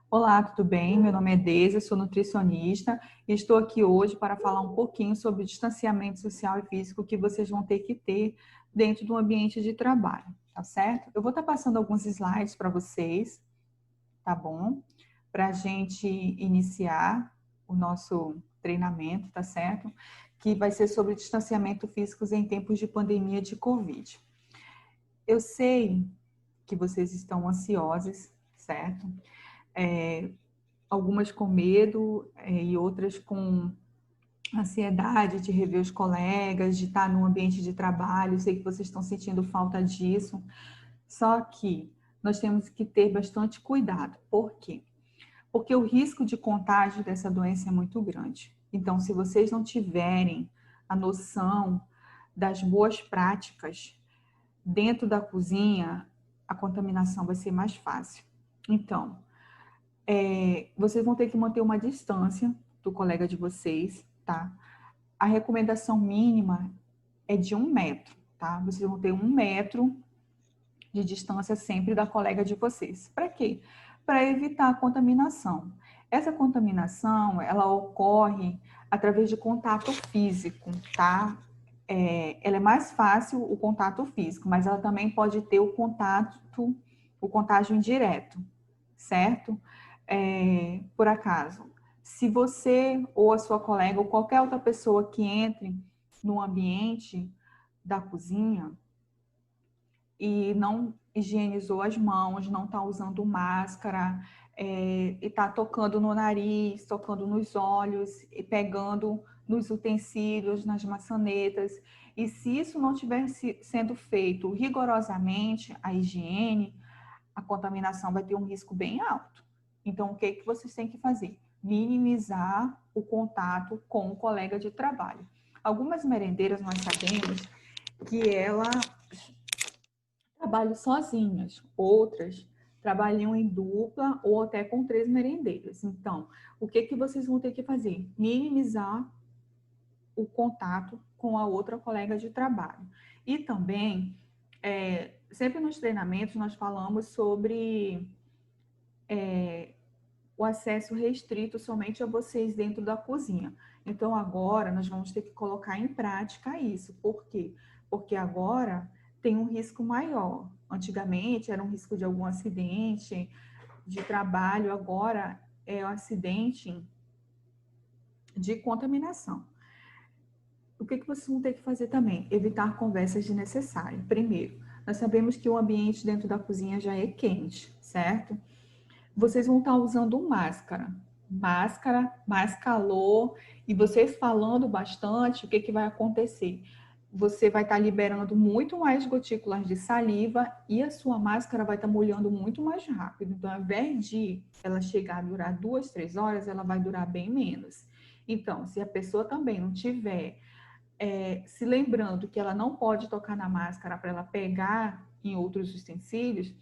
Olá, tudo bem? Meu nome é Deise, sou nutricionista e estou aqui hoje para falar um pouquinho sobre o distanciamento social e físico que vocês vão ter que ter dentro do ambiente de trabalho, tá certo? Eu vou estar passando alguns slides para vocês, tá bom? Para a gente iniciar o nosso treinamento, tá certo? Que vai ser sobre distanciamento físico em tempos de pandemia de Covid. Eu sei que vocês estão ansiosos, certo? Algumas com medo e outras com ansiedade de rever os colegas, de estar no ambiente de trabalho. Sei que vocês estão sentindo falta disso. Só que nós temos que ter bastante cuidado. Por quê? Porque o risco de contágio dessa doença é muito grande. Então, se vocês não tiverem a noção das boas práticas dentro da cozinha, a contaminação vai ser mais fácil. Então, vocês vão ter que manter uma distância do colega de vocês, tá? A recomendação mínima é de 1 metro, tá? Vocês vão ter 1 metro de distância sempre da colega de vocês. Para quê? Para evitar a contaminação. Essa contaminação, ela ocorre através de contato físico, tá? Ela é mais fácil o contato físico, mas ela também pode ter o contágio indireto, certo? Por acaso, se você ou a sua colega ou qualquer outra pessoa que entre no ambiente da cozinha e não higienizou as mãos, não está usando máscara, e está tocando no nariz, tocando nos olhos, e pegando nos utensílios, nas maçanetas, e se isso não estiver sendo feito rigorosamente, a higiene, a contaminação vai ter um risco bem alto. Então, o que vocês têm que fazer? Minimizar o contato com o colega de trabalho. Algumas merendeiras nós sabemos que elas trabalham sozinhas, outras trabalham em dupla ou até com 3 merendeiras. Então, o que vocês vão ter que fazer? Minimizar o contato com a outra colega de trabalho. E também, sempre nos treinamentos nós falamos sobre o acesso restrito somente a vocês dentro da cozinha. Então, agora nós vamos ter que colocar em prática isso. Por quê? Porque agora tem um risco maior. Antigamente era um risco de algum acidente de trabalho, agora é um acidente de contaminação. O que vocês vão ter que fazer também? Evitar conversas desnecessárias. Primeiro, nós sabemos que o ambiente dentro da cozinha já é quente, certo? Vocês vão estar usando máscara. Máscara, mais calor, e vocês falando bastante, o que vai acontecer? Você vai estar liberando muito mais gotículas de saliva e a sua máscara vai estar molhando muito mais rápido. Então, ao invés de ela chegar a durar 2, 3 horas, ela vai durar bem menos. Então, se a pessoa também não tiver se lembrando que ela não pode tocar na máscara para ela pegar em outros utensílios,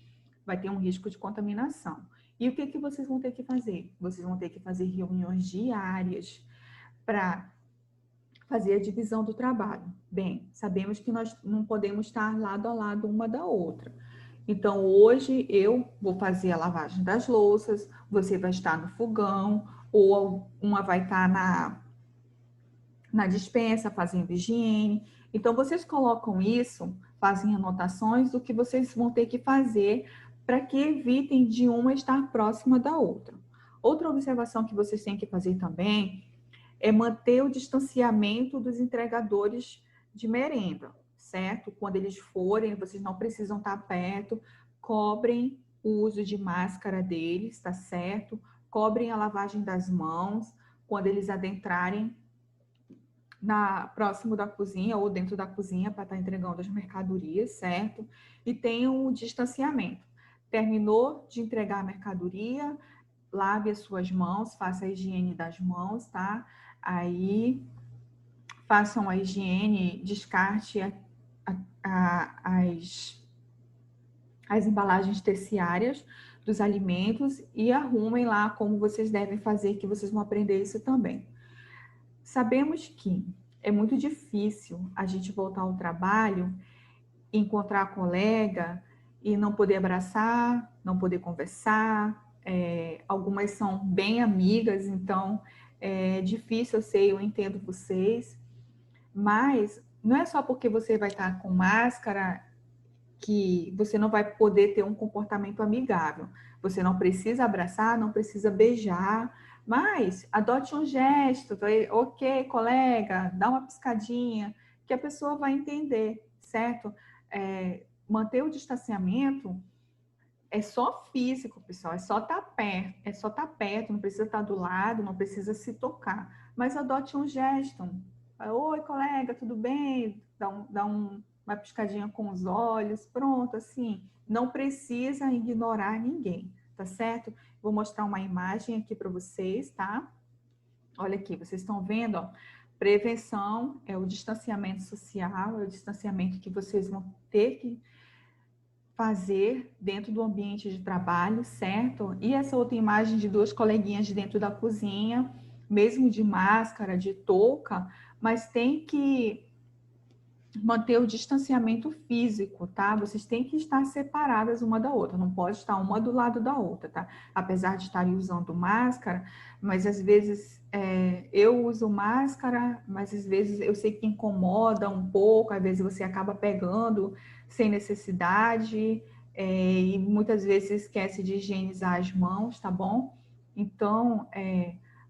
vai ter um risco de contaminação. E o que vocês vão ter que fazer? Vocês vão ter que fazer reuniões diárias para fazer a divisão do trabalho. Bem, sabemos que nós não podemos estar lado a lado uma da outra. Então, hoje eu vou fazer a lavagem das louças, você vai estar no fogão, ou uma vai estar na despensa fazendo higiene. Então, vocês colocam isso, fazem anotações do que vocês vão ter que fazer para que evitem de uma estar próxima da outra. Outra observação que vocês têm que fazer também é manter o distanciamento dos entregadores de merenda, certo? Quando eles forem, vocês não precisam estar perto, cobrem o uso de máscara deles, tá certo? Cobrem a lavagem das mãos quando eles adentrarem próximo da cozinha ou dentro da cozinha para estar entregando as mercadorias, certo? E tenham um distanciamento. Terminou de entregar a mercadoria, lave as suas mãos, faça a higiene das mãos, tá? Aí façam a higiene, descarte as embalagens terciárias dos alimentos e arrumem lá como vocês devem fazer, que vocês vão aprender isso também. Sabemos que é muito difícil a gente voltar ao trabalho, encontrar a colega e não poder abraçar, não poder conversar, algumas são bem amigas, então é difícil, eu sei, eu entendo vocês, mas não é só porque você vai estar com máscara que você não vai poder ter um comportamento amigável. Você não precisa abraçar, não precisa beijar, mas adote um gesto, ok, colega, dá uma piscadinha, que a pessoa vai entender, certo? Manter o distanciamento é só físico, pessoal, é só estar perto, não precisa estar do lado, não precisa se tocar, mas adote um gesto. Oi, colega, tudo bem? Uma piscadinha com os olhos, pronto, assim, não precisa ignorar ninguém, tá certo? Vou mostrar uma imagem aqui para vocês, tá? Olha aqui, vocês estão vendo, ó, prevenção é o distanciamento social, é o distanciamento que vocês vão ter que fazer dentro do ambiente de trabalho, certo? E essa outra imagem de duas coleguinhas dentro da cozinha, mesmo de máscara, de touca, mas tem que manter o distanciamento físico, tá? Vocês têm que estar separadas uma da outra, não pode estar uma do lado da outra, tá? Apesar de estarem usando máscara, mas às vezes eu uso máscara, mas às vezes eu sei que incomoda um pouco, às vezes você acaba pegando sem necessidade, e muitas vezes esquece de higienizar as mãos, tá bom? Então,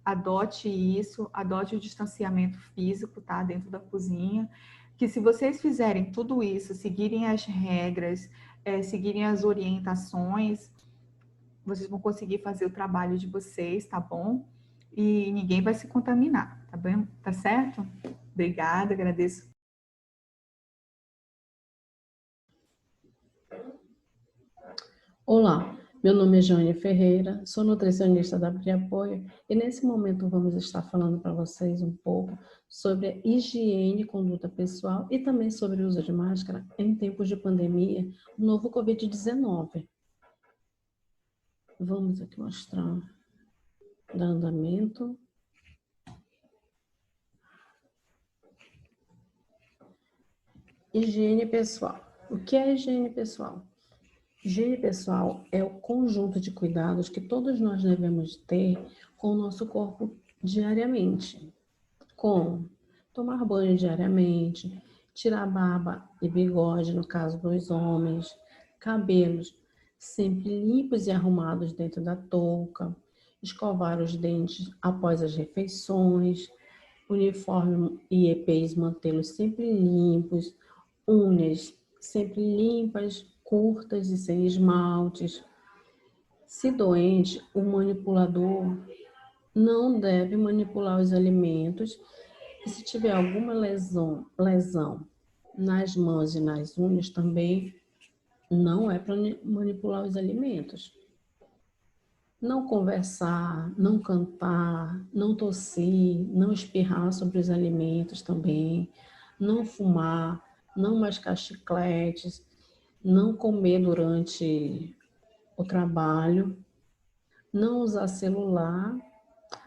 adote isso, adote o distanciamento físico, tá? Dentro da cozinha, que se vocês fizerem tudo isso, seguirem as regras, seguirem as orientações, vocês vão conseguir fazer o trabalho de vocês, tá bom? E ninguém vai se contaminar, tá bem? Tá certo? Obrigada, agradeço. Olá, meu nome é Joane Ferreira, sou nutricionista da Priapoio e nesse momento vamos estar falando para vocês um pouco sobre a higiene e conduta pessoal e também sobre o uso de máscara em tempos de pandemia, o novo Covid-19. Vamos aqui mostrar o andamento. Higiene pessoal. O que é higiene pessoal? Higiene pessoal é o conjunto de cuidados que todos nós devemos ter com o nosso corpo diariamente, como tomar banho diariamente, tirar barba e bigode, no caso dos homens, cabelos sempre limpos e arrumados dentro da touca, escovar os dentes após as refeições, uniforme e EPIs mantê-los sempre limpos, unhas sempre limpas, curtas e sem esmaltes. Se doente, o manipulador não deve manipular os alimentos e se tiver alguma lesão nas mãos e nas unhas também não é para manipular os alimentos. Não conversar, não cantar, não tossir, não espirrar sobre os alimentos também, não fumar, não mascar chicletes, não comer durante o trabalho, não usar celular,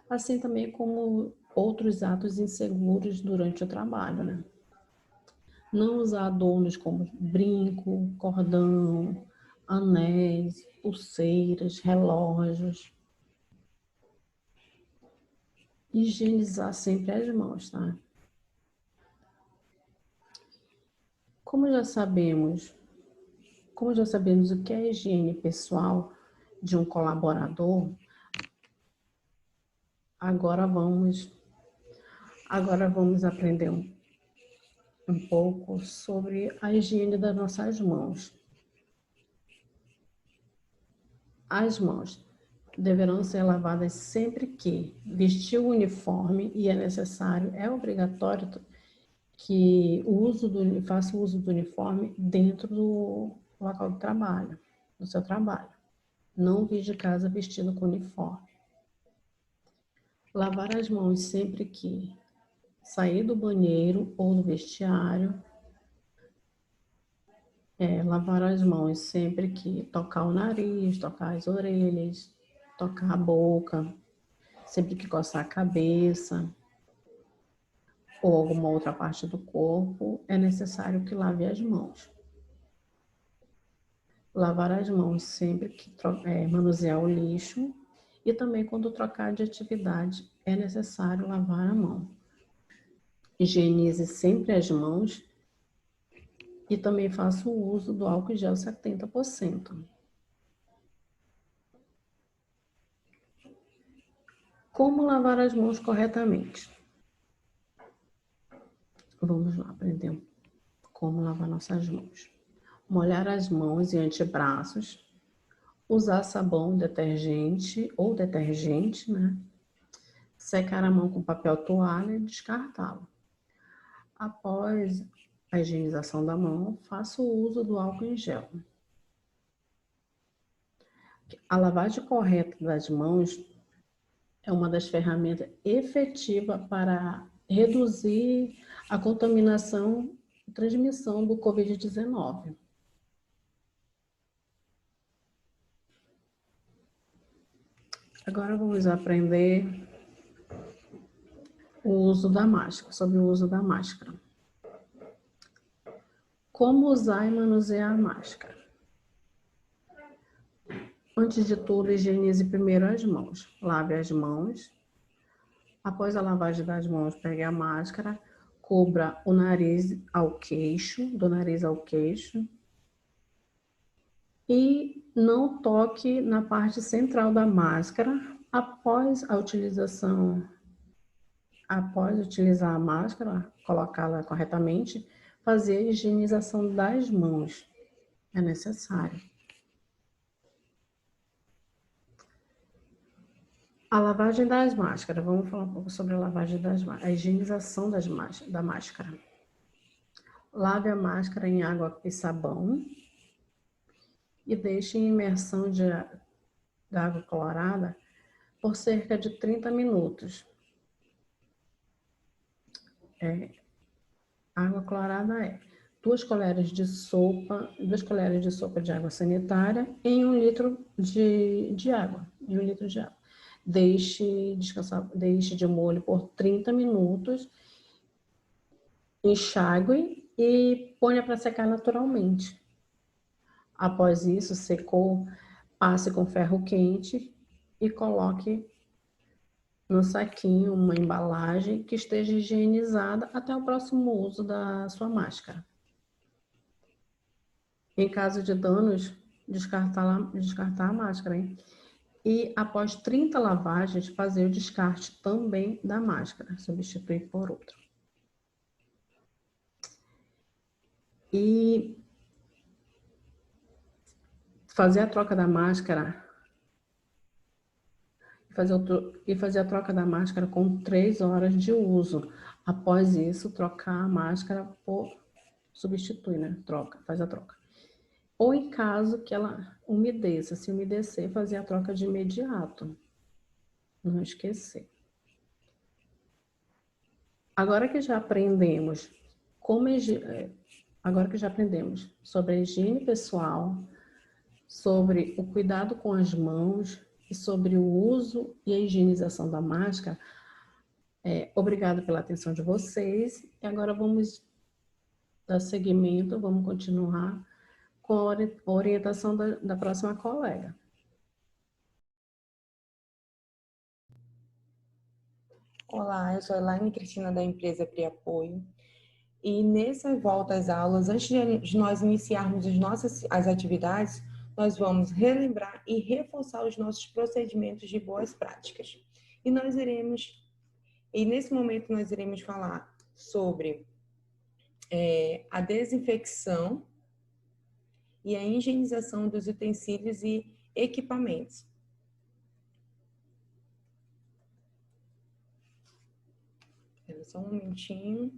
assim também como outros atos inseguros durante o trabalho, né? Não usar adornos como brinco, cordão, anéis, pulseiras, relógios. Higienizar sempre as mãos, tá? Como já sabemos, como já sabemos o que é a higiene pessoal de um colaborador, agora vamos aprender um pouco sobre a higiene das nossas mãos. As mãos deverão ser lavadas sempre que vestir o uniforme e é necessário, é obrigatório que faça o uso do uniforme dentro do local de trabalho, do seu trabalho. Não vir de casa vestido com uniforme. Lavar as mãos sempre que sair do banheiro ou do vestiário. Lavar as mãos sempre que tocar o nariz, tocar as orelhas, tocar a boca, sempre que coçar a cabeça ou alguma outra parte do corpo, é necessário que lave as mãos. Lavar as mãos sempre que manusear o lixo e também quando trocar de atividade é necessário lavar a mão. Higienize sempre as mãos e também faça o uso do álcool gel 70%. Como lavar as mãos corretamente? Vamos lá aprender como lavar nossas mãos. Molhar as mãos e antebraços, usar sabão, detergente ou detergente, né? Secar a mão com papel toalha e descartá-lo. Após a higienização da mão, faça o uso do álcool em gel. A lavagem correta das mãos é uma das ferramentas efetivas para reduzir a contaminação e transmissão do Covid-19. Agora vamos aprender o uso da máscara, sobre o uso da máscara. Como usar e manusear a máscara? Antes de tudo, higienize primeiro as mãos. Lave as mãos. Após a lavagem das mãos, pegue a máscara, cubra o nariz ao queixo, do nariz ao queixo. E não toque na parte central da máscara após utilizar a máscara, colocá-la corretamente, fazer a higienização das mãos. É necessário. A lavagem das máscaras. Vamos falar um pouco sobre a lavagem das máscaras. A higienização da máscara. Lave a máscara em água e sabão e deixe em imersão de água colorada por cerca de 30 minutos. Água clorada é 2 colheres de sopa de água sanitária em 1 litro de água. Deixe descansar, deixe de molho por 30 minutos, enxague e ponha para secar naturalmente. Após isso, secou, passe com ferro quente e coloque no saquinho uma embalagem que esteja higienizada até o próximo uso da sua máscara. Em caso de danos, descartar a máscara, hein? E após 30 lavagens, fazer o descarte também da máscara, substituir por outra. E fazer a troca da máscara, fazer a troca da máscara com 3 horas de uso. Após isso, trocar a máscara por substituir, né? Faz a troca. Ou em caso que ela umedeça, se umedecer, fazer a troca de imediato. Não esquecer. Agora que já aprendemos sobre a higiene pessoal, sobre o cuidado com as mãos e sobre o uso e a higienização da máscara, obrigado pela atenção de vocês. E agora vamos dar seguimento, vamos continuar com a orientação da próxima colega. Olá, eu sou a Elaine Cristina da empresa Pri Apoio. E nessa volta às aulas, antes de nós iniciarmos as atividades, nós vamos relembrar e reforçar os nossos procedimentos de boas práticas. E nesse momento nós iremos falar sobre a desinfecção e a higienização dos utensílios e equipamentos. Espera só um momentinho.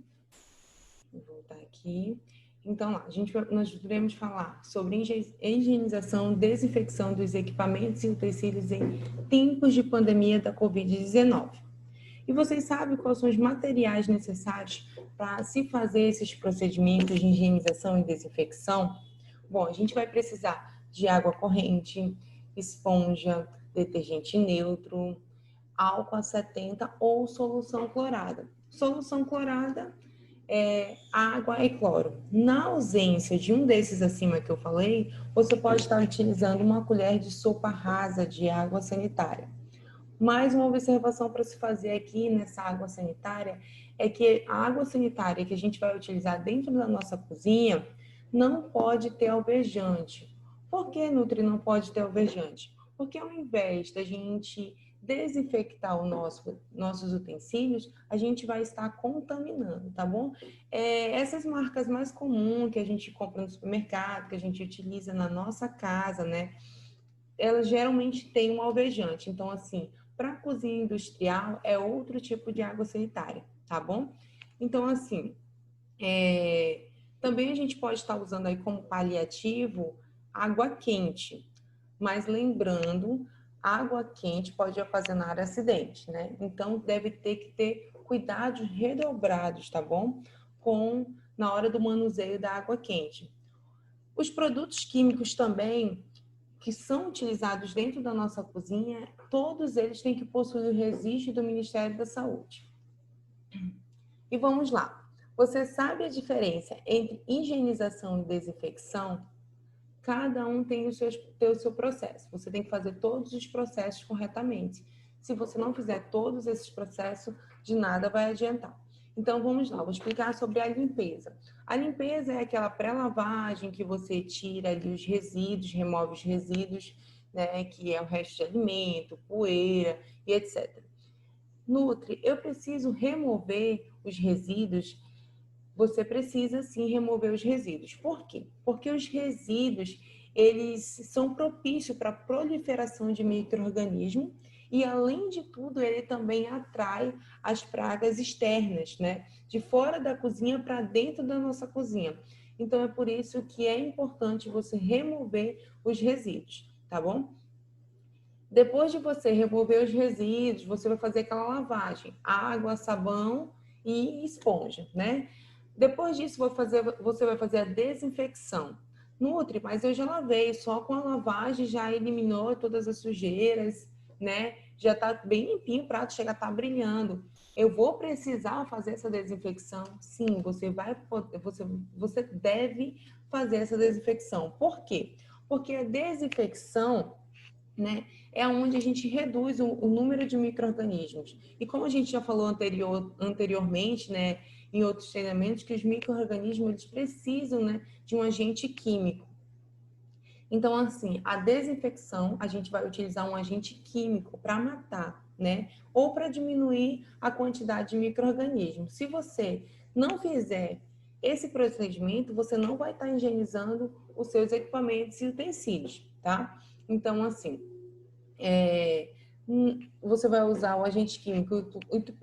Vou voltar aqui. Então, nós iremos falar sobre higienização, desinfecção dos equipamentos e utensílios em tempos de pandemia da Covid-19. E vocês sabem quais são os materiais necessários para se fazer esses procedimentos de higienização e desinfecção? Bom, a gente vai precisar de água corrente, esponja, detergente neutro, álcool a 70 ou solução clorada. Solução clorada água e cloro. Na ausência de um desses acima que eu falei, você pode estar utilizando uma colher de sopa rasa de água sanitária. Mais uma observação para se fazer aqui nessa água sanitária é que a água sanitária que a gente vai utilizar dentro da nossa cozinha não pode ter alvejante. Por que, Nutri, não pode ter alvejante? Porque ao invés da gente desinfectar nossos utensílios, a gente vai estar contaminando, tá bom? Essas marcas mais comuns que a gente compra no supermercado, que a gente utiliza na nossa casa, né? Elas geralmente têm um alvejante. Então, assim, para cozinha industrial é outro tipo de água sanitária, tá bom? Então, assim, também a gente pode estar usando aí como paliativo água quente, mas lembrando, água quente pode ocasionar acidente, né? Então, deve ter que ter cuidados redobrados, tá bom? Na hora do manuseio da água quente. Os produtos químicos também que são utilizados dentro da nossa cozinha, todos eles têm que possuir o registro do Ministério da Saúde. E vamos lá. Você sabe a diferença entre higienização e desinfecção? Cada um tem o seu processo. Você tem que fazer todos os processos corretamente. Se você não fizer todos esses processos, de nada vai adiantar. Então, vamos lá, vou explicar sobre a limpeza. A limpeza é aquela pré-lavagem que você tira ali os resíduos, remove os resíduos, né, que é o resto de alimento, poeira e etc. Nutri, eu preciso remover os resíduos? Você precisa sim remover os resíduos. Por quê? Porque os resíduos, eles são propícios para a proliferação de micro-organismos e, além de tudo, ele também atrai as pragas externas, né? De fora da cozinha para dentro da nossa cozinha. Então, é por isso que é importante você remover os resíduos, tá bom? Depois de você remover os resíduos, você vai fazer aquela lavagem, água, sabão e esponja, né? Depois disso, você vai fazer a desinfecção. Nutri, mas eu já lavei, só com a lavagem já eliminou todas as sujeiras, né? Já tá bem limpinho, o prato chega a estar brilhando. Eu vou precisar fazer essa desinfecção? Sim, você deve fazer essa desinfecção. Por quê? Porque a desinfecção, né, é onde a gente reduz o número de micro-organismos. E como a gente já falou anteriormente, né, em outros treinamentos, que os micro-organismos eles precisam, né, de um agente químico. Então, assim, a desinfecção, a gente vai utilizar um agente químico para matar, né, ou para diminuir a quantidade de micro-organismos. Se você não fizer esse procedimento, você não vai estar higienizando os seus equipamentos e utensílios, tá? Então, assim, você vai usar o agente químico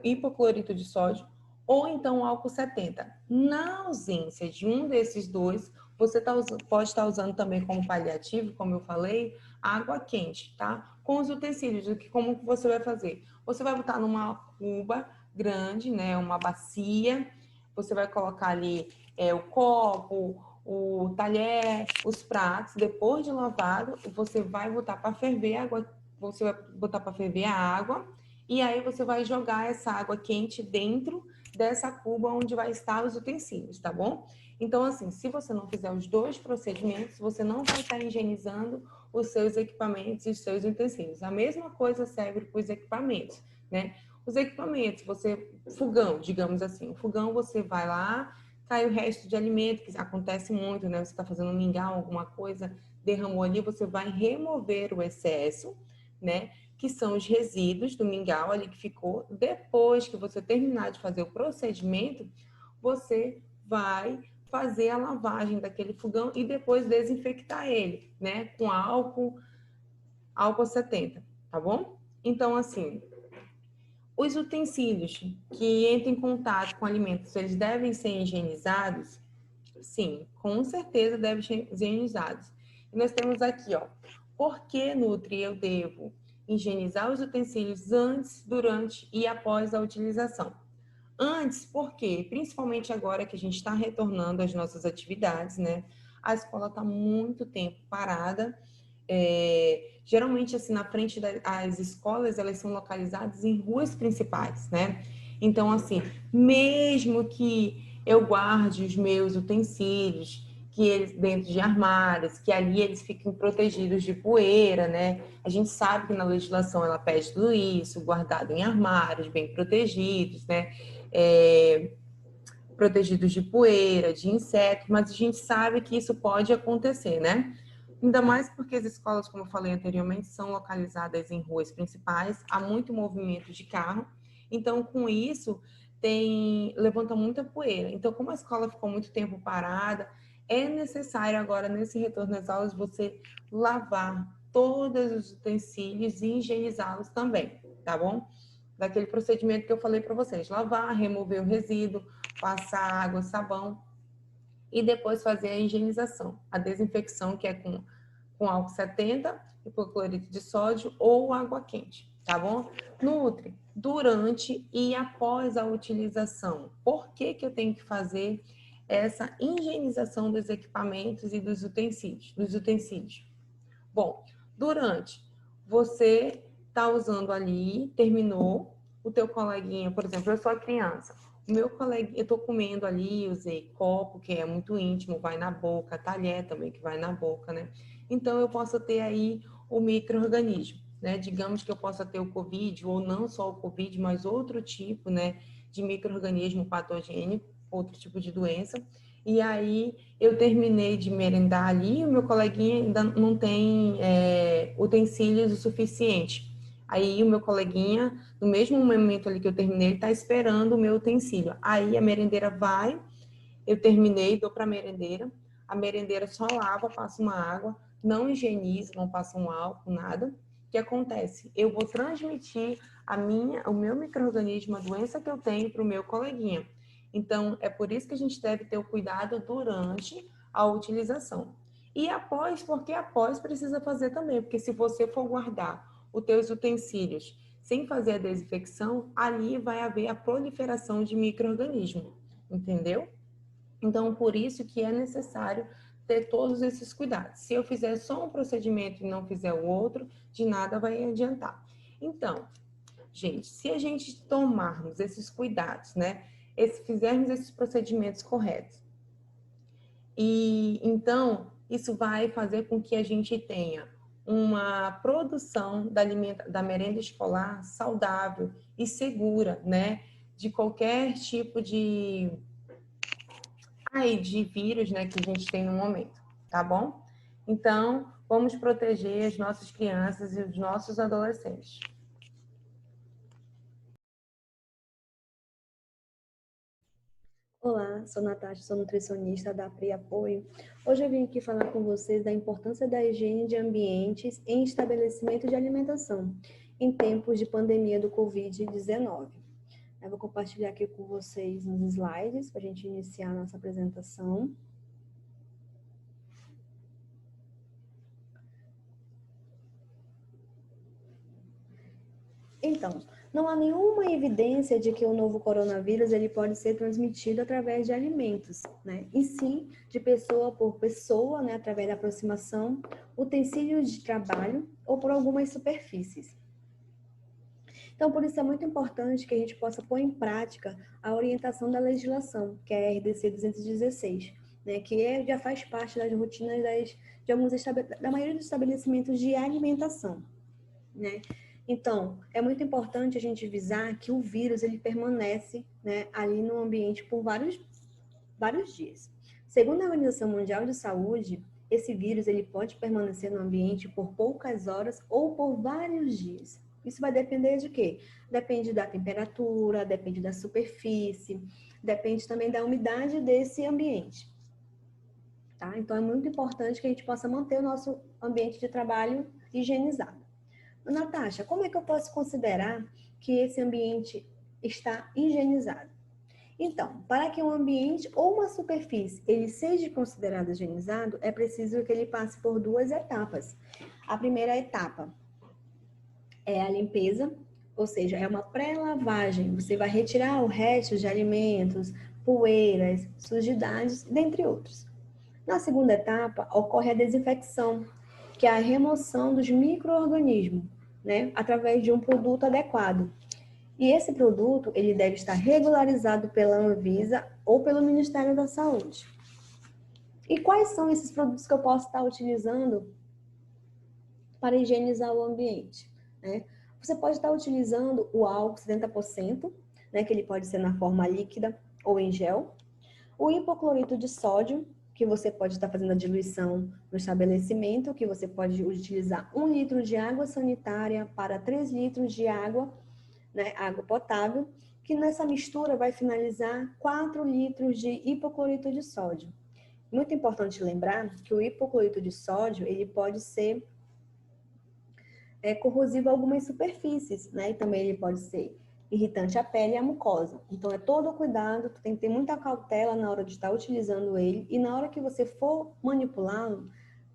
hipoclorito de sódio ou então álcool 70. Na ausência de um desses dois, você pode estar usando também como paliativo, como eu falei, água quente, tá? Com os utensílios, como que você vai fazer? Você vai botar numa cuba grande, né, uma bacia, você vai colocar ali o copo, o talher, os pratos. Depois de lavado, você vai botar para ferver a água. Você vai botar para ferver a água e aí você vai jogar essa água quente dentro dessa cuba onde vai estar os utensílios, tá bom? Então, assim, se você não fizer os dois procedimentos, você não vai estar higienizando os seus equipamentos e os seus utensílios. A mesma coisa serve para os equipamentos, né? Os equipamentos, fogão, digamos assim, o fogão você vai lá, cai o resto de alimento, que acontece muito, né? Você está fazendo um mingau, alguma coisa, derramou ali, você vai remover o excesso, né? Que são os resíduos do mingau ali que ficou. Depois que você terminar de fazer o procedimento, você vai fazer a lavagem daquele fogão e depois desinfectar ele, né? Com álcool 70, tá bom? Então, assim, os utensílios que entram em contato com alimentos, eles devem ser higienizados? Sim, com certeza devem ser higienizados. E nós temos aqui, ó, por que, Nutri, eu devo higienizar os utensílios antes, durante e após a utilização? Antes, porque principalmente agora que a gente está retornando às nossas atividades, né? A escola está muito tempo parada. Geralmente, assim, na frente das escolas, elas são localizadas em ruas principais, né? Então, assim, mesmo que eu guarde os meus utensílios, que eles dentro de armários, que ali eles fiquem protegidos de poeira, né? A gente sabe que na legislação ela pede tudo isso, guardado em armários, bem protegidos, né? Protegidos de poeira, de insetos, mas a gente sabe que isso pode acontecer, né? Ainda mais porque as escolas, como eu falei anteriormente, são localizadas em ruas principais, há muito movimento de carro, então com isso levanta muita poeira. Então, como a escola ficou muito tempo parada, é necessário agora, nesse retorno às aulas, você lavar todos os utensílios e higienizá-los também, tá bom? Daquele procedimento que eu falei para vocês, lavar, remover o resíduo, passar água, sabão e depois fazer a higienização, a desinfecção, que é com álcool 70, hipoclorito de sódio ou água quente, tá bom? Nutri, durante e após a utilização. Por que que eu tenho que fazer essa higienização dos equipamentos e dos utensílios? Bom, durante, você está usando ali, terminou, o teu coleguinha, por exemplo, eu sou a criança, o meu colega, eu estou comendo ali, usei copo, que é muito íntimo, vai na boca, talher também, que vai na boca, né? Então, eu posso ter aí o micro-organismo, né? Digamos que eu possa ter o Covid, ou não só o Covid, mas outro tipo, né, de micro-organismo patogênico, outro tipo de doença. E aí, eu terminei de merendar ali, o meu coleguinha ainda não tem utensílios o suficiente. Aí, o meu coleguinha, no mesmo momento ali que eu terminei, ele está esperando o meu utensílio. Aí, a merendeira vai, eu terminei, dou para a merendeira só lava, passa uma água, não higieniza, não passa um álcool, nada. O que acontece? Eu vou transmitir o meu micro-organismo, a doença que eu tenho para o meu coleguinha. Então, é por isso que a gente deve ter o cuidado durante a utilização. E após, porque após precisa fazer também, porque se você for guardar os teus utensílios sem fazer a desinfecção, ali vai haver a proliferação de micro-organismo, entendeu? Então, por isso que é necessário ter todos esses cuidados. Se eu fizer só um procedimento e não fizer o outro, de nada vai adiantar. Então, gente, se a gente tomarmos esses cuidados, né? Fizermos esses procedimentos corretos, e então isso vai fazer com que a gente tenha uma produção da merenda escolar saudável e segura, né? De qualquer tipo de vírus, né, que a gente tem no momento, tá bom? Então, vamos proteger as nossas crianças e os nossos adolescentes. Olá, sou Natasha, sou nutricionista da Pri Apoio. Hoje eu vim aqui falar com vocês da importância da higiene de ambientes em estabelecimento de alimentação, em tempos de pandemia do Covid-19. Eu vou compartilhar aqui com vocês uns slides para a gente iniciar a nossa apresentação. Então, não há nenhuma evidência de que o novo coronavírus ele pode ser transmitido através de alimentos, né? E sim, de pessoa por pessoa, né? Através da aproximação, utensílios de trabalho ou por algumas superfícies. Então, por isso é muito importante que a gente possa pôr em prática a orientação da legislação, que é a RDC 216, né? Que já faz parte das rotinas da maioria dos estabelecimentos de alimentação, né? Então, é muito importante a gente visar que o vírus ele permanece, né, ali no ambiente por vários dias. Segundo a Organização Mundial de Saúde, esse vírus ele pode permanecer no ambiente por poucas horas ou por vários dias. Isso vai depender de quê? Depende da temperatura, depende da superfície, depende também da umidade desse ambiente. Tá? Então, é muito importante que a gente possa manter o nosso ambiente de trabalho higienizado. Natasha, como é que eu posso considerar que esse ambiente está higienizado? Então, para que um ambiente ou uma superfície ele seja considerado higienizado, é preciso que ele passe por duas etapas. A primeira etapa é a limpeza, ou seja, é uma pré-lavagem. Você vai retirar o resto de alimentos, poeiras, sujidades, dentre outros. Na segunda etapa, ocorre a desinfecção, que é a remoção dos micro-organismos, né, através de um produto adequado. E esse produto, ele deve estar regularizado pela Anvisa ou pelo Ministério da Saúde. E quais são esses produtos que eu posso estar utilizando para higienizar o ambiente, né? Você pode estar utilizando o álcool 70%, né, que ele pode ser na forma líquida ou em gel. O hipoclorito de sódio, que você pode estar fazendo a diluição no estabelecimento, que você pode utilizar 1 litro de água sanitária para 3 litros de água, né, água potável, que nessa mistura vai finalizar 4 litros de hipoclorito de sódio. Muito importante lembrar que o hipoclorito de sódio, ele pode ser corrosivo a algumas superfícies, né? E também ele pode ser irritante à pele e à mucosa. Então, é todo o cuidado, tu tem que ter muita cautela na hora de estar utilizando ele e na hora que você for manipulá-lo,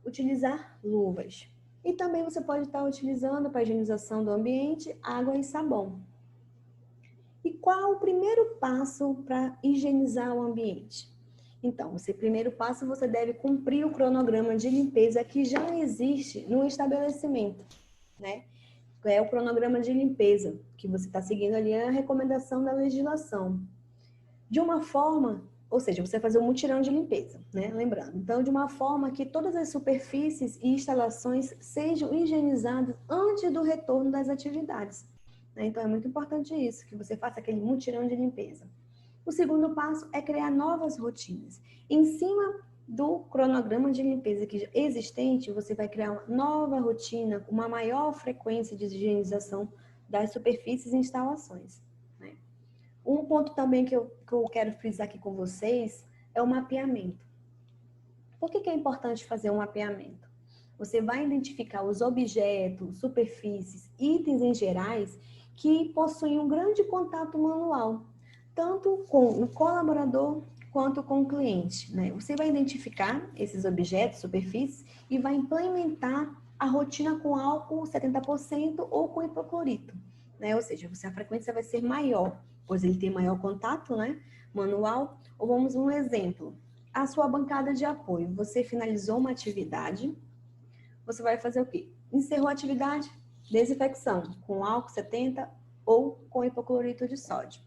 utilizar luvas. E também você pode estar utilizando para a higienização do ambiente água e sabão. E qual o primeiro passo para higienizar o ambiente? Então, primeiro passo, você deve cumprir o cronograma de limpeza que já existe no estabelecimento, né? É o cronograma de limpeza, que você está seguindo ali a recomendação da legislação. De uma forma, ou seja, você vai fazer um mutirão de limpeza, né? Lembrando. Então, de uma forma que todas as superfícies e instalações sejam higienizadas antes do retorno das atividades. Então, é muito importante isso, que você faça aquele mutirão de limpeza. O segundo passo é criar novas rotinas. Em cima do cronograma de limpeza que existente, você vai criar uma nova rotina com uma maior frequência de higienização das superfícies e instalações, né? Um ponto também que eu quero frisar aqui com vocês é o mapeamento. Por que é importante fazer um mapeamento? Você vai identificar os objetos, superfícies, itens em gerais que possuem um grande contato manual, tanto com o colaborador quanto com o cliente, né? Você vai identificar esses objetos, superfícies, e vai implementar a rotina com álcool 70% ou com hipoclorito, né? Ou seja, a frequência vai ser maior, pois ele tem maior contato, né, manual. Ou vamos um exemplo, a sua bancada de apoio. Você finalizou uma atividade, você vai fazer o quê? Encerrou a atividade, desinfecção com álcool 70 ou com hipoclorito de sódio.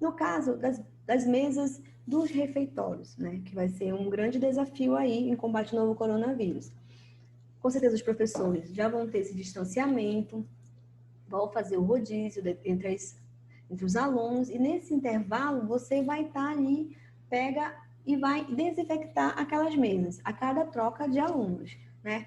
No caso das mesas dos refeitórios, né, que vai ser um grande desafio aí em combate ao novo coronavírus. Com certeza os professores já vão ter esse distanciamento, vão fazer o rodízio entre os alunos, e nesse intervalo você vai estar ali, pega e vai desinfectar aquelas mesas a cada troca de alunos, né?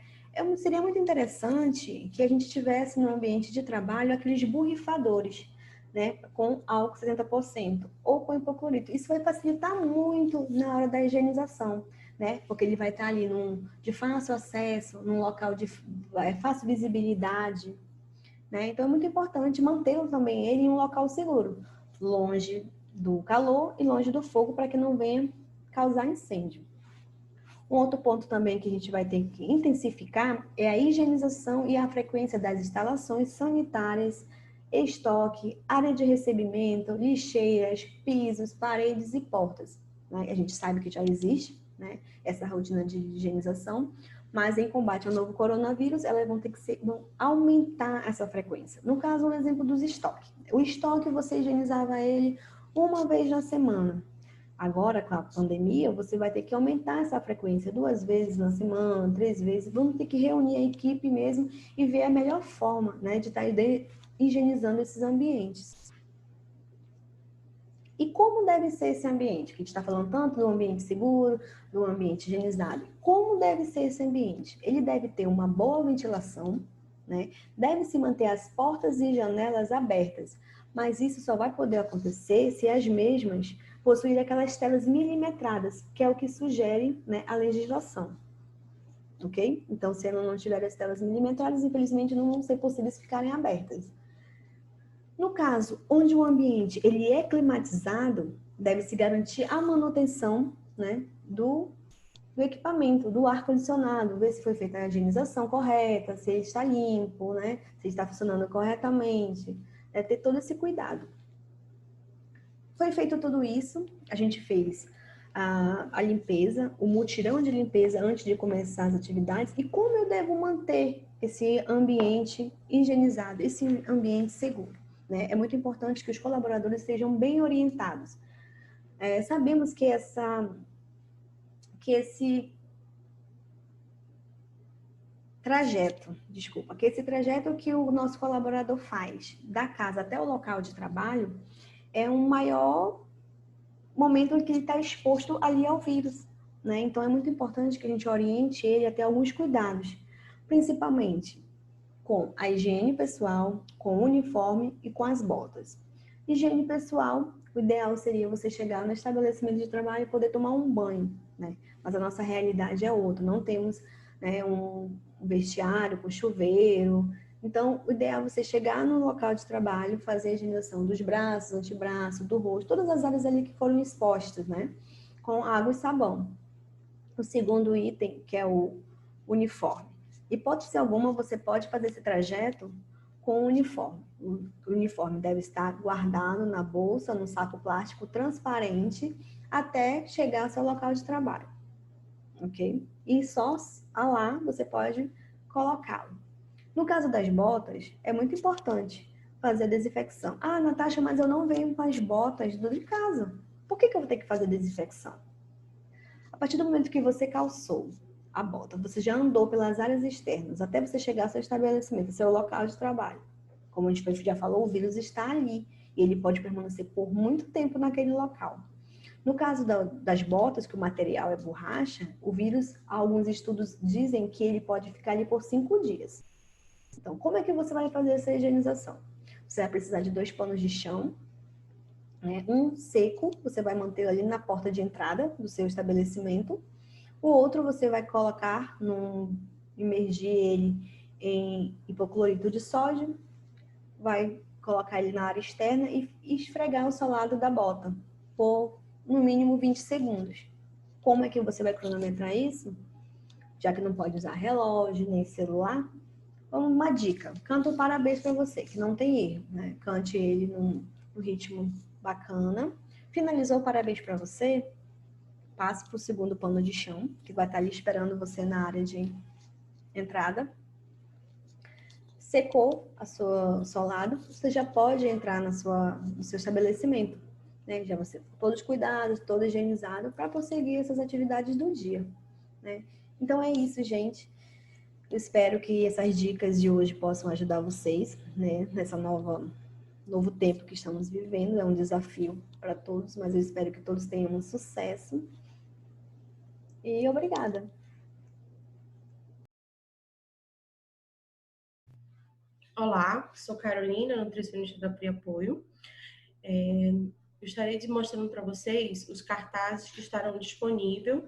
Seria muito interessante que a gente tivesse no ambiente de trabalho aqueles borrifadores, né, com álcool 70% ou com hipoclorito. Isso vai facilitar muito na hora da higienização, né? Porque ele vai estar ali de fácil acesso, num local de fácil visibilidade, né? Então é muito importante mantê-lo também ele em um local seguro, longe do calor e longe do fogo, para que não venha causar incêndio. Um outro ponto também que a gente vai ter que intensificar é a higienização e a frequência das instalações sanitárias, estoque, área de recebimento, lixeiras, pisos, paredes e portas, né? A gente sabe que já existe, né, essa rotina de higienização, mas em combate ao novo coronavírus, elas vão aumentar essa frequência. No caso, o exemplo dos estoques. O estoque, você higienizava ele uma vez na semana. Agora, com a pandemia, você vai ter que aumentar essa frequência 2 vezes na semana, 3 vezes. Vamos ter que reunir a equipe mesmo e ver a melhor forma, né, de estar higienizando esses ambientes. E como deve ser esse ambiente? Que a gente está falando tanto do ambiente seguro, do ambiente higienizado. Como deve ser esse ambiente? Ele deve ter uma boa ventilação, né? Deve-se manter as portas e janelas abertas, mas isso só vai poder acontecer se as mesmas possuírem aquelas telas milimetradas, que é o que sugere, né, a legislação. Ok? Então, se ela não tiver as telas milimetradas, infelizmente não vão ser possíveis ficarem abertas. No caso onde o ambiente ele é climatizado, deve-se garantir a manutenção, né, do equipamento, do ar-condicionado, ver se foi feita a higienização correta, se ele está limpo, né, se está funcionando corretamente, deve ter todo esse cuidado. Foi feito tudo isso, a gente fez a limpeza, o mutirão de limpeza antes de começar as atividades, e como eu devo manter esse ambiente higienizado, esse ambiente seguro, né? É muito importante que os colaboradores sejam bem orientados. Sabemos que esse trajeto que o nosso colaborador faz da casa até o local de trabalho é um maior momento em que ele está exposto ali ao vírus, né? Então é muito importante que a gente oriente ele a ter alguns cuidados, principalmente com a higiene pessoal, com o uniforme e com as botas. Higiene pessoal, o ideal seria você chegar no estabelecimento de trabalho e poder tomar um banho, né? Mas a nossa realidade é outra, não temos, né, um vestiário com chuveiro. Então, o ideal é você chegar no local de trabalho, fazer a higienização dos braços, antebraço, do rosto, todas as áreas ali que foram expostas, né? Com água e sabão. O segundo item, que é o uniforme. Hipótese alguma, você pode fazer esse trajeto com o uniforme. O uniforme deve estar guardado na bolsa, no saco plástico transparente, até chegar ao seu local de trabalho. Ok? E só lá você pode colocá-lo. No caso das botas, é muito importante fazer a desinfecção. Ah, Natasha, mas eu não venho com as botas de casa. Por que eu vou ter que fazer a desinfecção? A partir do momento que você calçou a bota, você já andou pelas áreas externas até você chegar ao seu estabelecimento, ao seu local de trabalho. Como a gente já falou, o vírus está ali e ele pode permanecer por muito tempo naquele local. No caso das botas, que o material é borracha, o vírus, alguns estudos dizem que ele pode ficar ali por 5 dias. Então, como é que você vai fazer essa higienização? Você vai precisar de 2 panos de chão, né? Um seco, você vai manter ali na porta de entrada do seu estabelecimento. O outro você vai colocar, imergir ele em hipoclorito de sódio, vai colocar ele na área externa e esfregar o solado da bota por no mínimo 20 segundos. Como é que você vai cronometrar isso? Já que não pode usar relógio nem celular, uma dica, canta um parabéns para você, que não tem erro, né? Cante ele num ritmo bacana. Finalizou o parabéns para você, passe para o segundo pano de chão, que vai estar ali esperando você na área de entrada. Secou a sua solado, você já pode entrar no seu estabelecimento, né? Já você todos os cuidados, todo higienizado para prosseguir essas atividades do dia, né? Então é isso, gente. Eu espero que essas dicas de hoje possam ajudar vocês, né, nessa novo tempo que estamos vivendo. É um desafio para todos, mas eu espero que todos tenham um sucesso. E obrigada. Olá, sou Carolina, nutricionista da Priapoio. Gostaria de mostrando para vocês os cartazes que estarão disponíveis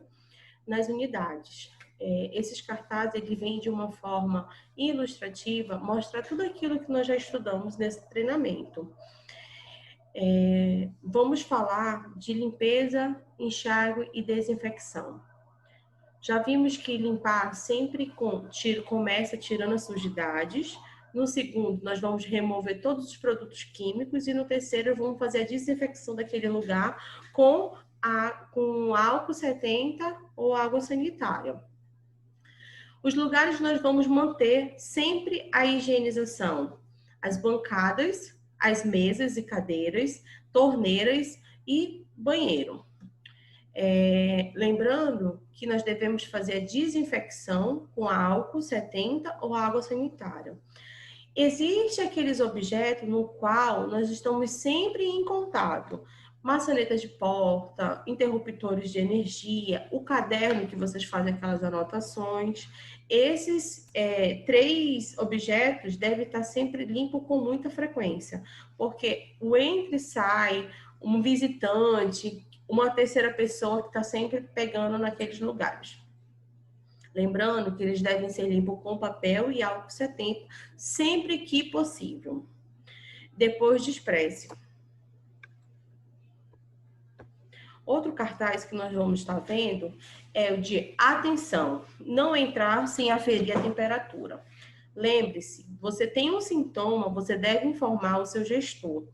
nas unidades. Esses cartazes, ele vêm de uma forma ilustrativa, mostrar tudo aquilo que nós já estudamos nesse treinamento. Vamos falar de limpeza, enxágue e desinfecção. Já vimos que limpar sempre começa tirando as sujidades. No segundo, nós vamos remover todos os produtos químicos. E no terceiro, vamos fazer a desinfecção daquele lugar com álcool 70 ou água sanitária. Os lugares nós vamos manter sempre a higienização. As bancadas, as mesas e cadeiras, torneiras e banheiro. Lembrando que nós devemos fazer a desinfecção com álcool 70 ou água sanitária. Existem aqueles objetos no qual nós estamos sempre em contato. Maçanetas de porta, interruptores de energia, o caderno que vocês fazem aquelas anotações. Esses 3 objetos devem estar sempre limpos com muita frequência, porque o entra e sai, um visitante, uma terceira pessoa que está sempre pegando naqueles lugares. Lembrando que eles devem ser limpos com papel e álcool 70, sempre que possível. Depois despreze. Outro cartaz que nós vamos estar vendo é o de atenção, não entrar sem aferir a temperatura. Lembre-se, você tem um sintoma, você deve informar o seu gestor.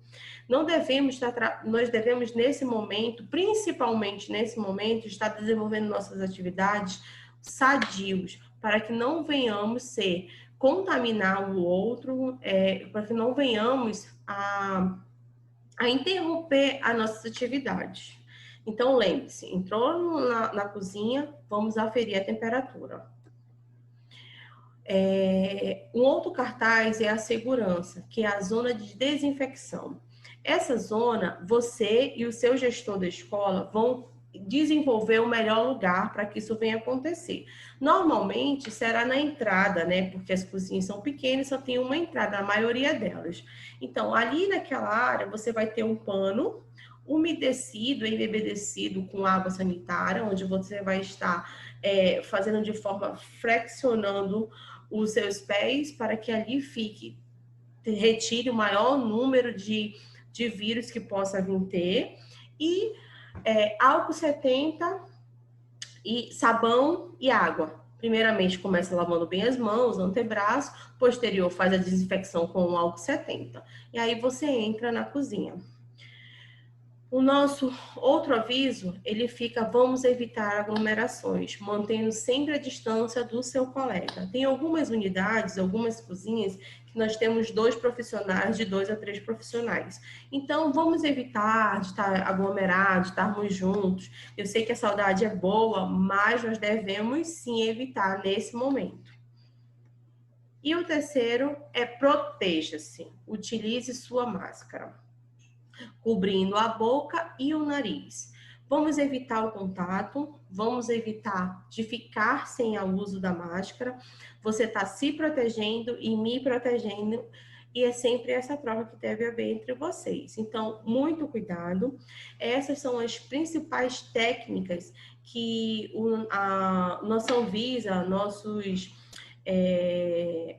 Nós devemos nesse momento, principalmente nesse momento, estar desenvolvendo nossas atividades sadios, para que não venhamos ser contaminar o outro, para que não venhamos a interromper a nossa atividade. Então, lembre-se, entrou na cozinha, vamos aferir a temperatura. Um outro cartaz é a segurança, que é a zona de desinfecção. Essa zona, você e o seu gestor da escola vão desenvolver o melhor lugar para que isso venha acontecer. Normalmente será na entrada, né? Porque as cozinhas são pequenas, só tem uma entrada, a maioria delas. Então, ali naquela área, você vai ter um pano umedecido, embebedecido com água sanitária, onde você vai estar fazendo de forma flexionando os seus pés para que ali retire o maior número de vírus que possa vir ter. E álcool 70 e sabão e água. Primeiramente, começa lavando bem as mãos, antebraço, posterior faz a desinfecção com o álcool 70. E aí você entra na cozinha. O nosso outro aviso, ele fica, vamos evitar aglomerações, mantendo sempre a distância do seu colega. Tem algumas unidades, algumas cozinhas, que nós temos 2 profissionais, de 2 a 3 profissionais. Então, vamos evitar de estar aglomerados, de estarmos juntos. Eu sei que a saudade é boa, mas nós devemos sim evitar nesse momento. E o terceiro é proteja-se, utilize sua máscara, cobrindo a boca e o nariz. Vamos evitar o contato, vamos evitar de ficar sem o uso da máscara. Você está se protegendo e me protegendo, e é sempre essa troca que deve haver entre vocês. Então, muito cuidado. Essas são as principais técnicas que a nossa Anvisa, nossos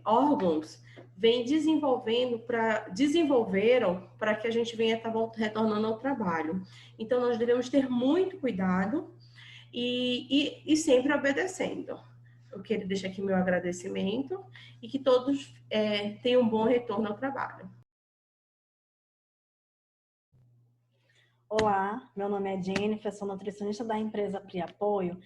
órgãos, desenvolveram para que a gente venha estar retornando ao trabalho. Então, nós devemos ter muito cuidado e sempre obedecendo. Eu quero deixar aqui meu agradecimento e que todos tenham um bom retorno ao trabalho. Olá, meu nome é Jennifer, sou nutricionista da empresa Pri Apoio.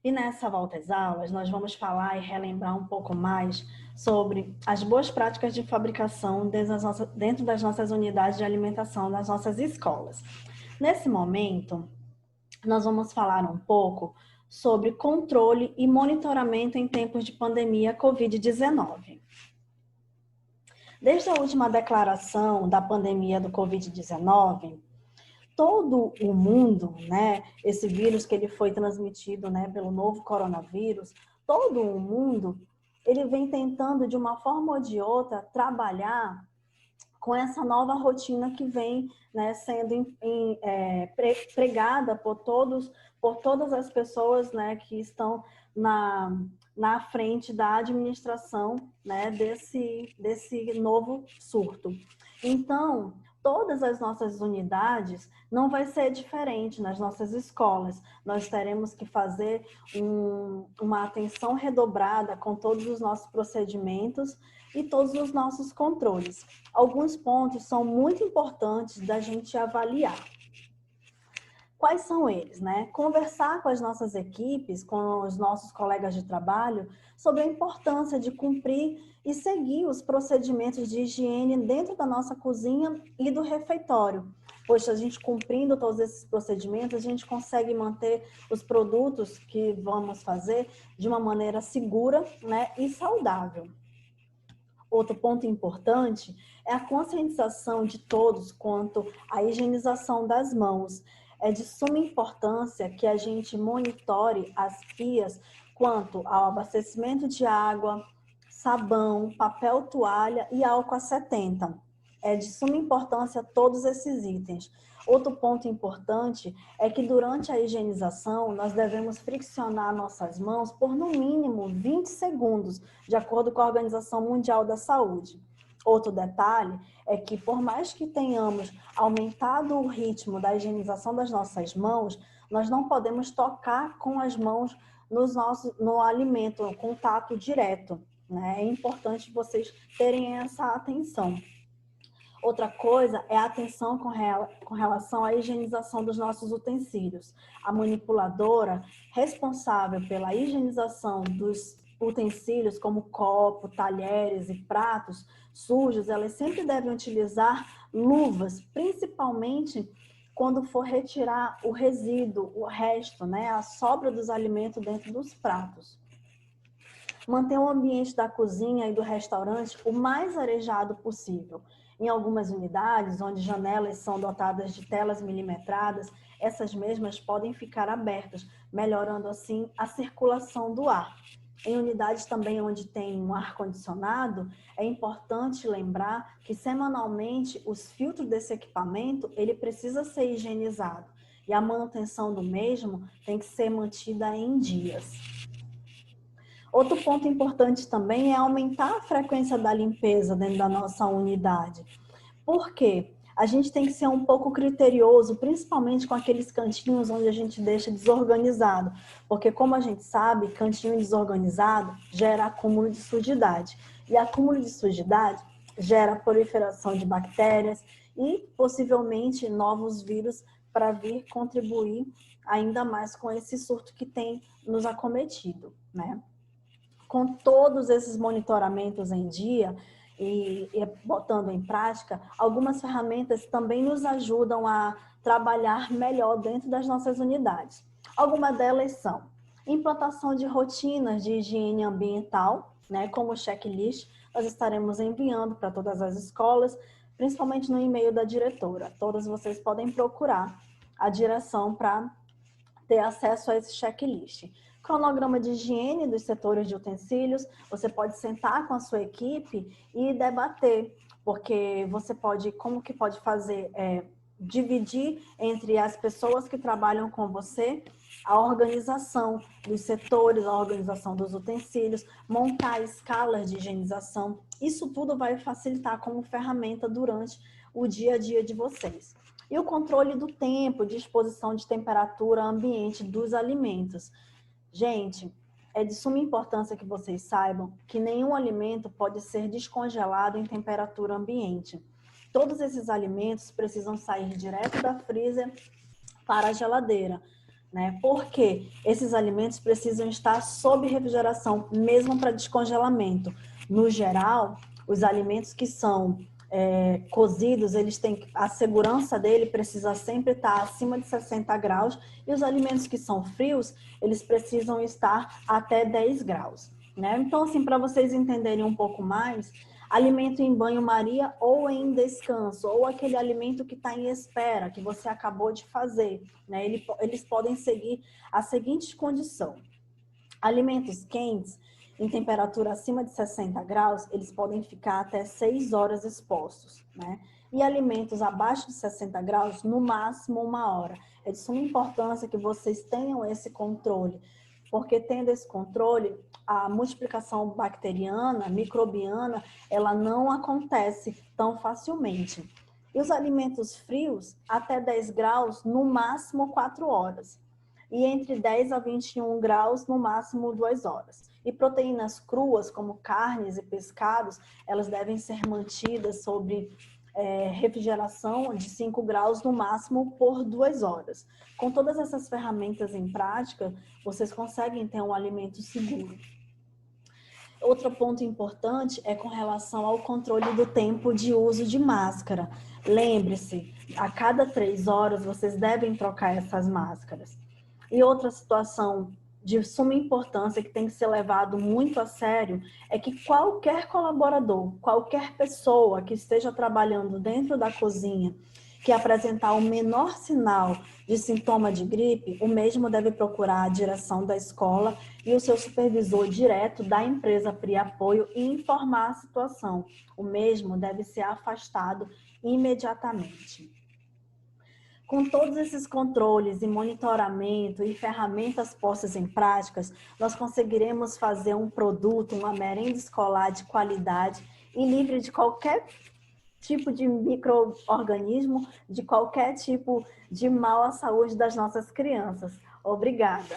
E nessa volta às aulas, nós vamos falar e relembrar um pouco mais sobre as boas práticas de fabricação dentro das nossas unidades de alimentação das nossas escolas. Nesse momento, nós vamos falar um pouco sobre controle e monitoramento em tempos de pandemia Covid-19. Desde a última declaração da pandemia do Covid-19, todo o mundo, né, esse vírus que ele foi transmitido, né, pelo novo coronavírus, todo o mundo, ele vem tentando, de uma forma ou de outra, trabalhar com essa nova rotina que vem, né, sendo pregada por todas as pessoas, né, que estão na frente da administração, né, desse novo surto. Então, todas as nossas unidades não vai ser diferente nas nossas escolas. Nós teremos que fazer uma atenção redobrada com todos os nossos procedimentos e todos os nossos controles. Alguns pontos são muito importantes da gente avaliar. Quais são eles, né? Conversar com as nossas equipes, com os nossos colegas de trabalho, sobre a importância de cumprir e seguir os procedimentos de higiene dentro da nossa cozinha e do refeitório. Pois a gente cumprindo todos esses procedimentos, a gente consegue manter os produtos que vamos fazer de uma maneira segura, né, e saudável. Outro ponto importante é a conscientização de todos quanto à higienização das mãos. É de suma importância que a gente monitore as pias quanto ao abastecimento de água, sabão, papel toalha e álcool 70. É de suma importância todos esses itens. Outro ponto importante é que durante a higienização nós devemos friccionar nossas mãos por no mínimo 20 segundos, de acordo com a Organização Mundial da Saúde. Outro detalhe é que, por mais que tenhamos aumentado o ritmo da higienização das nossas mãos, nós não podemos tocar com as mãos no alimento, no contato direto, né? É importante vocês terem essa atenção. Outra coisa é a atenção com relação à higienização dos nossos utensílios. A manipuladora responsável pela higienização dos utensílios como copo, talheres e pratos sujos, elas sempre devem utilizar luvas, principalmente quando for retirar o resíduo, o resto, né, a sobra dos alimentos dentro dos pratos. Manter o ambiente da cozinha e do restaurante o mais arejado possível. Em algumas unidades, onde janelas são dotadas de telas milimetradas, essas mesmas podem ficar abertas, melhorando assim a circulação do ar. Em unidades também onde tem um ar-condicionado, é importante lembrar que semanalmente os filtros desse equipamento ele precisa ser higienizado e a manutenção do mesmo tem que ser mantida em dias. Outro ponto importante também é aumentar a frequência da limpeza dentro da nossa unidade. Por quê? A gente tem que ser um pouco criterioso, principalmente com aqueles cantinhos onde a gente deixa desorganizado. Porque, como a gente sabe, cantinho desorganizado gera acúmulo de sujidade. E acúmulo de sujidade gera proliferação de bactérias e, possivelmente, novos vírus para vir contribuir ainda mais com esse surto que tem nos acometido, né? Com todos esses monitoramentos em dia e botando em prática, algumas ferramentas também nos ajudam a trabalhar melhor dentro das nossas unidades. Algumas delas são implantação de rotinas de higiene ambiental, né, como o checklist, nós estaremos enviando para todas as escolas, principalmente no e-mail da diretora. Todas vocês podem procurar a direção para ter acesso a esse checklist. Cronograma de higiene dos setores de utensílios, você pode sentar com a sua equipe e debater, porque você pode, como que pode fazer, dividir entre as pessoas que trabalham com você a organização dos setores, a organização dos utensílios, montar escalas de higienização. Isso tudo vai facilitar como ferramenta durante o dia a dia de vocês. E o controle do tempo de exposição de temperatura ambiente dos alimentos. Gente, é de suma importância que vocês saibam que nenhum alimento pode ser descongelado em temperatura ambiente. Todos esses alimentos precisam sair direto da freezer para a geladeira, né? Porque esses alimentos precisam estar sob refrigeração, mesmo para descongelamento. No geral, os alimentos que são cozidos, eles têm, a segurança dele precisa sempre estar acima de 60 graus e os alimentos que são frios, eles precisam estar até 10 graus, né? Então, assim, para vocês entenderem um pouco mais, alimento em banho-maria ou em descanso, ou aquele alimento que está em espera, que você acabou de fazer, né? Eles podem seguir a seguinte condição. Alimentos quentes, em temperatura acima de 60 graus, eles podem ficar até 6 horas expostos, né? E alimentos abaixo de 60 graus, no máximo 1 hora. É de suma importância que vocês tenham esse controle, porque tendo esse controle, a multiplicação bacteriana, microbiana, ela não acontece tão facilmente. E os alimentos frios, até 10 graus, no máximo 4 horas. E entre 10 a 21 graus, no máximo 2 horas. E proteínas cruas, como carnes e pescados, elas devem ser mantidas sob refrigeração de 5 graus no máximo por 2 horas. Com todas essas ferramentas em prática, vocês conseguem ter um alimento seguro. Outro ponto importante é com relação ao controle do tempo de uso de máscara. Lembre-se, a cada 3 horas vocês devem trocar essas máscaras. E outra situação de suma importância que tem que ser levado muito a sério é que qualquer colaborador, qualquer pessoa que esteja trabalhando dentro da cozinha que apresentar o menor sinal de sintoma de gripe, o mesmo deve procurar a direção da escola e o seu supervisor direto da empresa Pri Apoio e informar a situação. O mesmo deve ser afastado imediatamente. Com todos esses controles e monitoramento e ferramentas postas em práticas, nós conseguiremos fazer um produto, uma merenda escolar de qualidade e livre de qualquer tipo de micro-organismo, de qualquer tipo de mal à saúde das nossas crianças. Obrigada!